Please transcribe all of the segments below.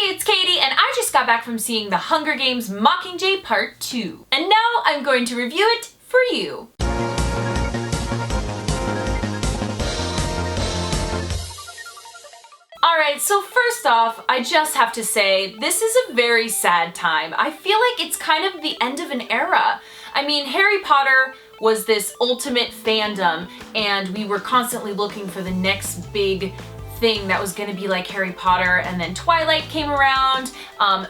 it's Katie, and I just got back from seeing The Hunger Games Mockingjay Part 2. And now I'm going to review it for you. Alright, so first off, I just have to say, this is a very sad time. I feel like it's kind of the end of an era. I mean, Harry Potter was this ultimate fandom, and we were constantly looking for the next big thing that was going to be like Harry Potter, and then Twilight came around,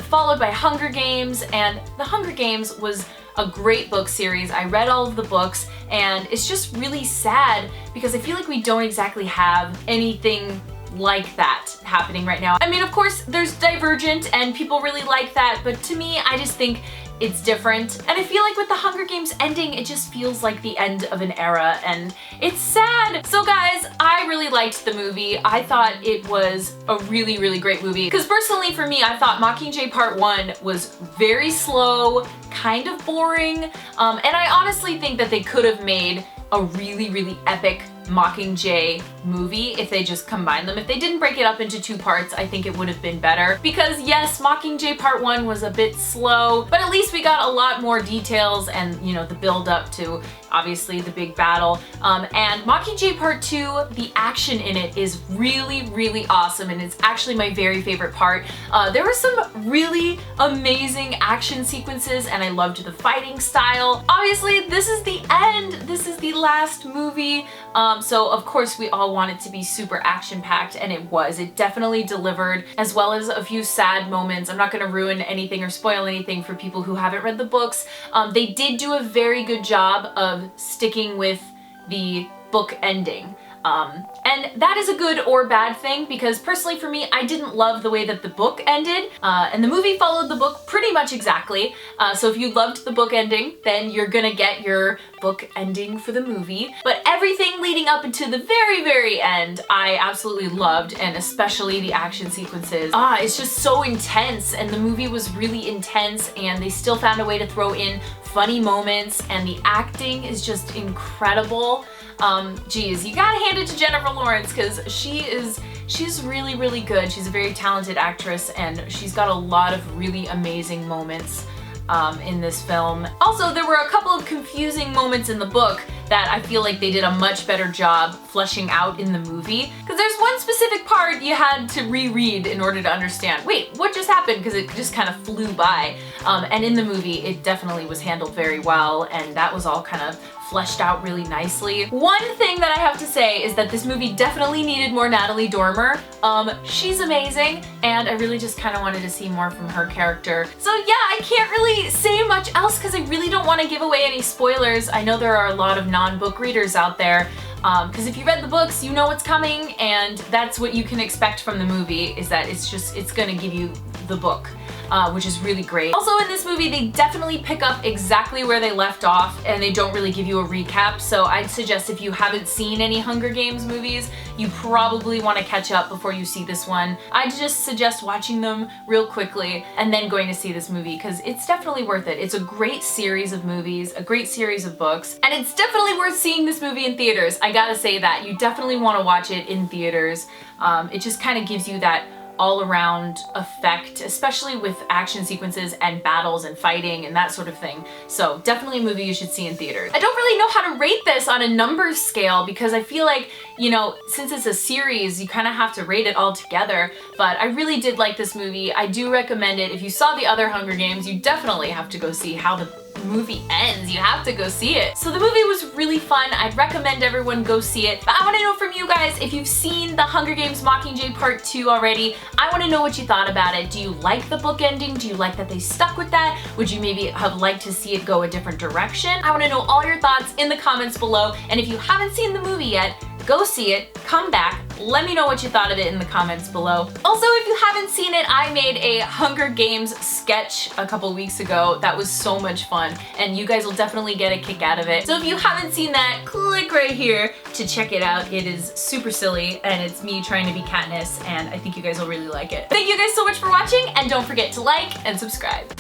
followed by Hunger Games, and The Hunger Games was a great book series. I read all of the books, and it's just really sad because I feel like we don't exactly have anything like that happening right now. I mean, of course, there's Divergent, and people really like that, but to me, I just think it's different. And I feel like with the Hunger Games ending, it just feels like the end of an era, and it's sad. So guys, I really liked the movie. I thought it was a really, really great movie. Because personally for me, I thought Mockingjay Part 1 was very slow, kind of boring, and I honestly think that they could have made a really, really epic Mockingjay movie if they just combined them. If they didn't break it up into two parts, I think it would have been better. Because yes, Mockingjay Part 1 was a bit slow, but at least we got a lot more details and, you know, the build up to obviously the big battle. And Mockingjay Part 2, the action in it is really, really awesome, and it's actually my very favorite part. There were some really amazing action sequences, and I loved the fighting style. Obviously, this is the end. This is the last movie. So of course we all want it to be super action-packed, and it was. It definitely delivered, as well as a few sad moments. I'm not going to ruin anything or spoil anything for people who haven't read the books. They did do a very good job of sticking with the book ending. And that is a good or bad thing, because personally for me, I didn't love the way that the book ended, and the movie followed the book pretty much exactly. So if you loved the book ending, then you're gonna get your book ending for the movie. But everything leading up into the very, very end, I absolutely loved, and especially the action sequences. It's just so intense, and the movie was really intense, and they still found a way to throw in funny moments, and the acting is just incredible. Geez, you gotta hand it to Jennifer Lawrence, because she's really, really good. She's a very talented actress, and she's got a lot of really amazing moments in this film. Also, there were a couple of confusing moments in the book that I feel like they did a much better job fleshing out in the movie. Because there's one specific part you had to reread in order to understand, wait, what just happened? Because it just kind of flew by. And in the movie, it definitely was handled very well, and that was all kind of fleshed out really nicely. One thing that I have to say is that this movie definitely needed more Natalie Dormer. She's amazing, and I really just kind of wanted to see more from her character. So yeah, I can't really say much else because I really don't want to give away any spoilers. I know there are a lot of non-book readers out there, because if you read the books, you know what's coming, and that's what you can expect from the movie, is that it's gonna give you the book. Which is really great. Also in this movie, they definitely pick up exactly where they left off, and they don't really give you a recap, so I'd suggest if you haven't seen any Hunger Games movies, you probably want to catch up before you see this one. I'd just suggest watching them real quickly and then going to see this movie, because it's definitely worth it. It's a great series of movies, a great series of books, and it's definitely worth seeing this movie in theaters. I gotta say that. You definitely want to watch it in theaters. It just kind of gives you that all-around effect, especially with action sequences and battles and fighting and that sort of thing. So definitely a movie you should see in theaters. I don't really know how to rate this on a numbers scale, because I feel like, you know, since it's a series, you kind of have to rate it all together, but I really did like this movie. I do recommend it. If you saw the other Hunger Games, you definitely have to go see how the movie ends. You have to go see it. So the movie was really fun. I'd recommend everyone go see it. But I want to know from you guys, if you've seen The Hunger Games Mockingjay Part 2 already, I want to know what you thought about it. Do you like the book ending? Do you like that they stuck with that? Would you maybe have liked to see it go a different direction? I want to know all your thoughts in the comments below. And if you haven't seen the movie yet, go see it, come back, let me know what you thought of it in the comments below. Also, if you haven't seen it, I made a Hunger Games sketch a couple weeks ago that was so much fun, and you guys will definitely get a kick out of it. So if you haven't seen that, click right here to check it out. It is super silly, and it's me trying to be Katniss, and I think you guys will really like it. Thank you guys so much for watching, and don't forget to like and subscribe.